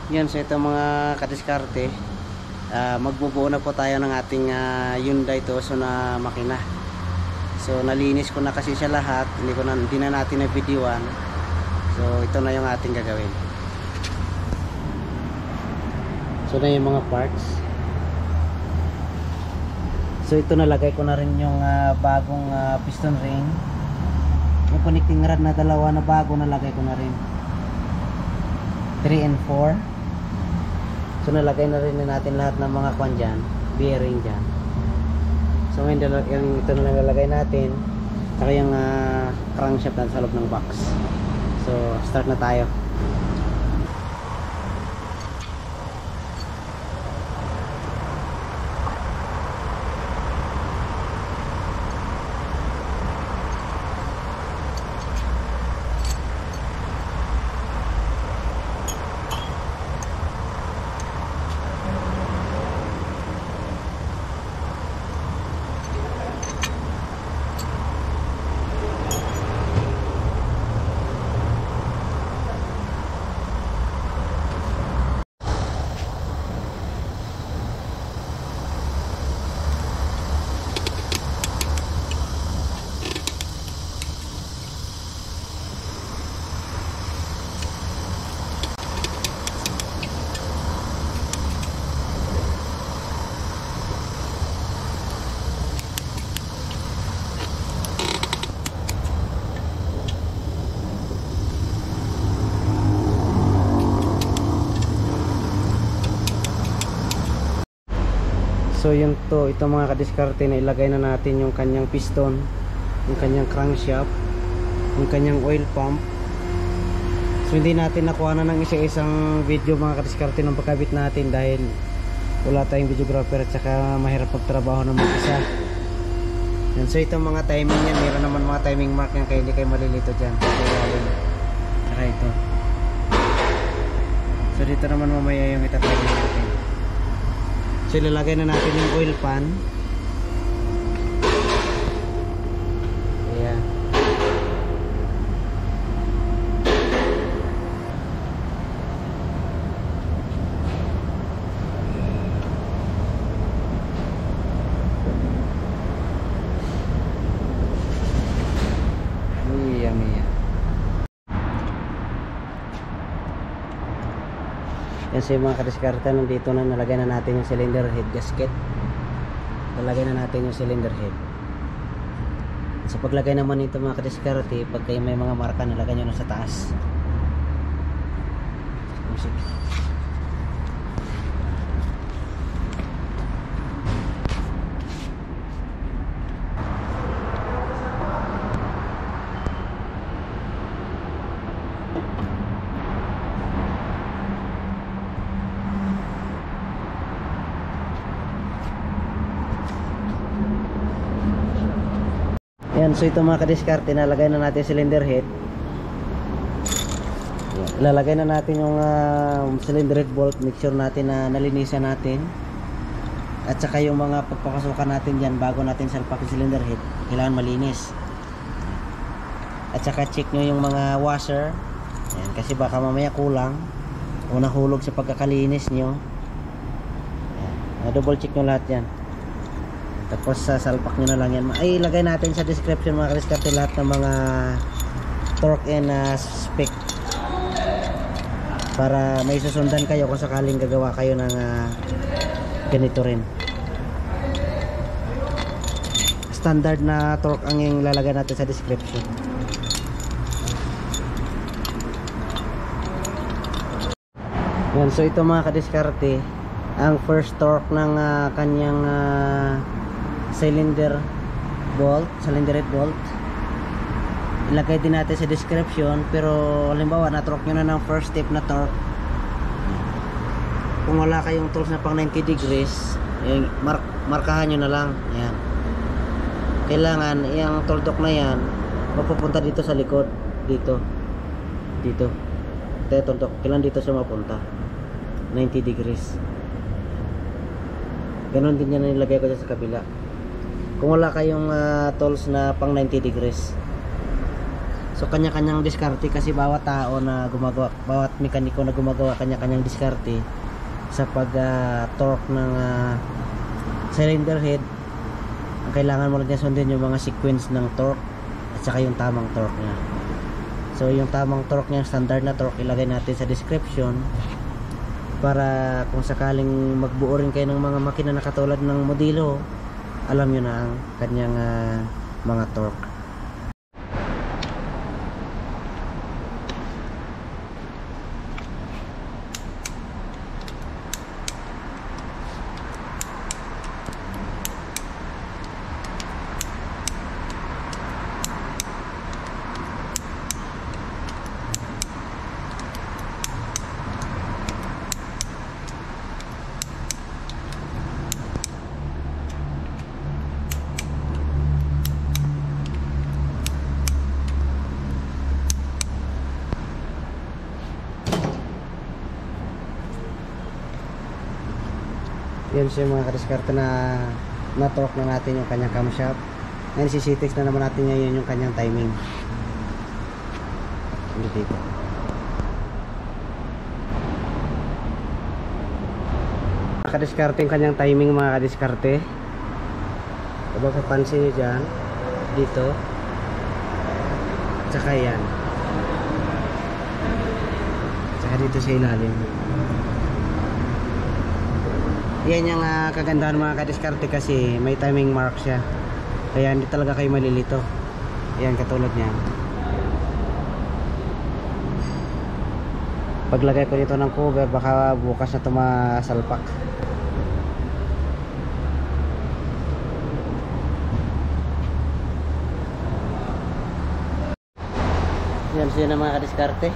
Yan, so ito mga kadiskarte, magbubuo na po tayo ng ating Hyundai Tucson na makina. So nalinis ko na kasi siya lahat, hindi na natin na videoan. So ito na yung ating gagawin. So na yung mga parts. So ito nalagay ko na rin yung bagong piston ring. Yung connecting rod na dalawa na bago nalagay ko na rin. 3 and 4. So nalagay na rin natin lahat ng mga kwan dyan, bearing dyan. So ngayon ito na lang nalagay natin, saka yung crankshaft sa loob ng box. So start na tayo. So yun ito mga kadiskarte, na ilagay na natin yung kanyang piston, yung kanyang crankshaft, yung kanyang oil pump. So hindi natin nakuha na ng isa-isang video mga kadiskarte ng pagkabit natin dahil wala tayong videographer at saka mahirap pagtrabaho ng mag-isa. Yan, so itong mga timing yan, meron naman mga timing mark yan kaya hindi kayo malilito dyan. Saka ito. So dito naman mamaya yung itatiming natin. So ilalagay na natin yung oil pan. Ayan. Mia. Yan, so yung mga kadiskarte, nandito na, nalagay na natin yung cylinder head gasket. Nalagay na natin yung cylinder head. Sa paglagay naman nito mga kadiskarte, pag kayo may mga marka, nalagay nyo na sa taas. Yan, so ito mga kadiskarte, nalagay na natin cylinder head. Ilalagay na natin yung cylinder head bolt. Make sure natin na nalinisan natin. At saka yung mga pagpapasukan natin dyan bago natin salpak yung cylinder head, kailangan malinis. At saka check nyo yung mga washer. Yan, kasi baka mamaya kulang o nahulog sa pagkakalinis nyo. Yan, double check nyo lahat yan. Tapos salpak nyo na lang yan. Ay, ilagay natin sa description mga kadiskarte lahat ng mga torque and spec para may susundan kayo kung sakaling gagawa kayo ng ganito rin. Standard na torque ang yung lalagay natin sa description. Yan, so ito mga kadiskarte, ang first torque ng kanyang cylinder head bolt. Ilagay din natin sa description, pero halimbawa na-torque nyo na ng first step na torque, kung wala kayong tools na pang 90 degrees, markahan nyo na lang. Yan, kailangan yung tuldok na yan mapupunta dito sa likod, dito tuldok, kailangan dito siya mapunta 90 degrees. Ganon din yan nilagay ko dyan sa kabila. Kung wala kayong tools na pang 90 degrees, So kanya-kanyang diskarte kasi bawat tao na gumagawa, bawat mekaniko na gumagawa kanya-kanyang diskarte sa pag torque ng cylinder head. Ang kailangan mo lang niya sundin yung mga sequence ng torque at saka yung tamang torque niya. So yung tamang torque niya, standard na torque, ilagay natin sa description para kung sakaling magbuo rin kayo ng mga makina na katulad ng modelo, alam nyo na ang kanyang mga torque. Yan siya mga kadiskarte na torque na natin yung kanyang camshaft. Ngayon sisitix na naman natin ngayon yung kanyang timing. Hindi dito. Mga kadiskarte yung kanyang timing mga kadiskarte. Kung papansin nyo dyan, dito. Tsaka yan. Tsaka dito sa ilalim. Yan yung kagandahan mga kadiskarte kasi may timing mark siya. Kaya hindi talaga kayo malilito. Yan katulad niyan. Paglagay ko dito ng cover baka bukas na tumasalpak. Yan siya na mga kadiskarte.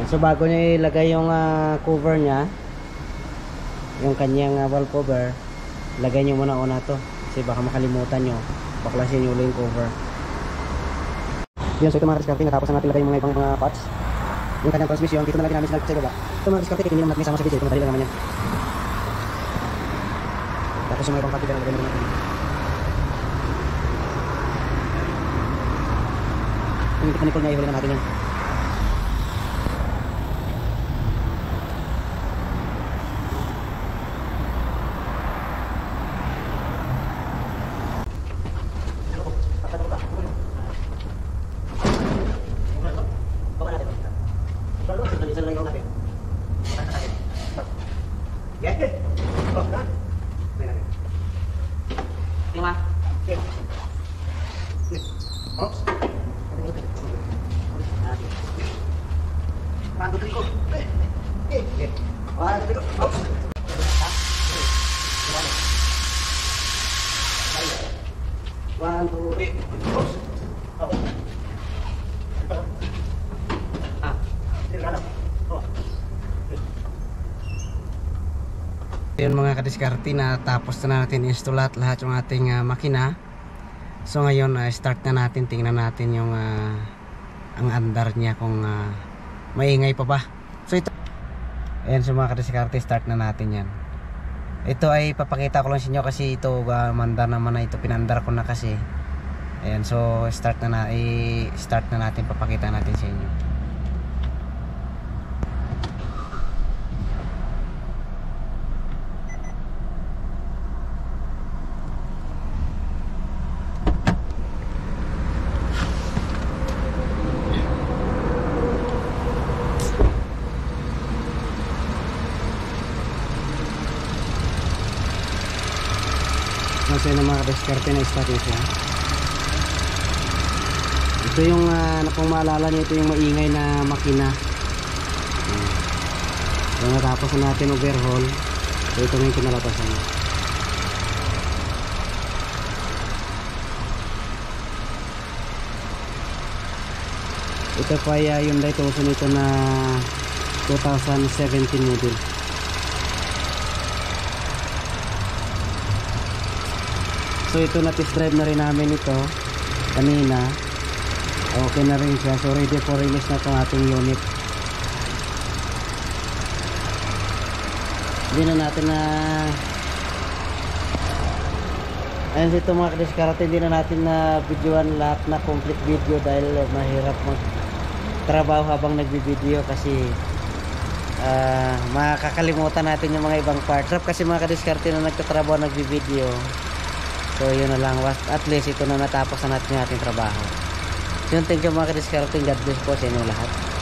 So bago niya ilagay yung cover niya, yung kanyang valve cover, lagay niyo muna una to kasi baka makalimutan nyo, baklasin nyo ulit yung cover. Yan, so ito mga kadiskarte, natapos na natin lagay yung mga ibang parts. Yung kanyang transmission, dito na lagay namin sa baba. Ito mga kadiskarte, hindi naman natin sama sa video, madali lang naman yan. Tapos yung mga ibang parte na lagay natin. Yung mechanical niya, ihuli na natin yan. Yun mga kadiskarte, na tapos na natin install lahat yung ating makina. So ngayon start na natin, tingnan natin yung ang andar niya kung maingay pa ba. So ito, ayan so mga kadiskarte, start na natin yan. Ito ay papakita ko lang sa inyo kasi ito mandar naman na ito, pinandar ko na kasi. Ayan, so start na natin, papakita natin sa inyo. So yun ang mga kadiskarte, na start na siya. Ito yung kung maalala nyo, ito yung maingay na makina. So natapos na natin overhaul. So ito na yung kinalabasan. Ito pa ay Hyundai Tucson ito na 2017 model. So ito na test drive na rin namin ito kanina. Okay na rin siya. So ready for release na itong ating unit. Hindi na natin na Ayun dito mga kadiskarte, hindi na natin na videoan lahat na complete video dahil mahirap mag trabaho habang nagbibideo kasi makakalimutan natin yung mga ibang parts. Sarap kasi mga kadiskarte na nagtatrabaho, nagbibideo. So yun na lang, at least ito na natapos na natin yung ating trabaho. So yun, thank you mga kadiskarte. God bless po sa inyo lahat.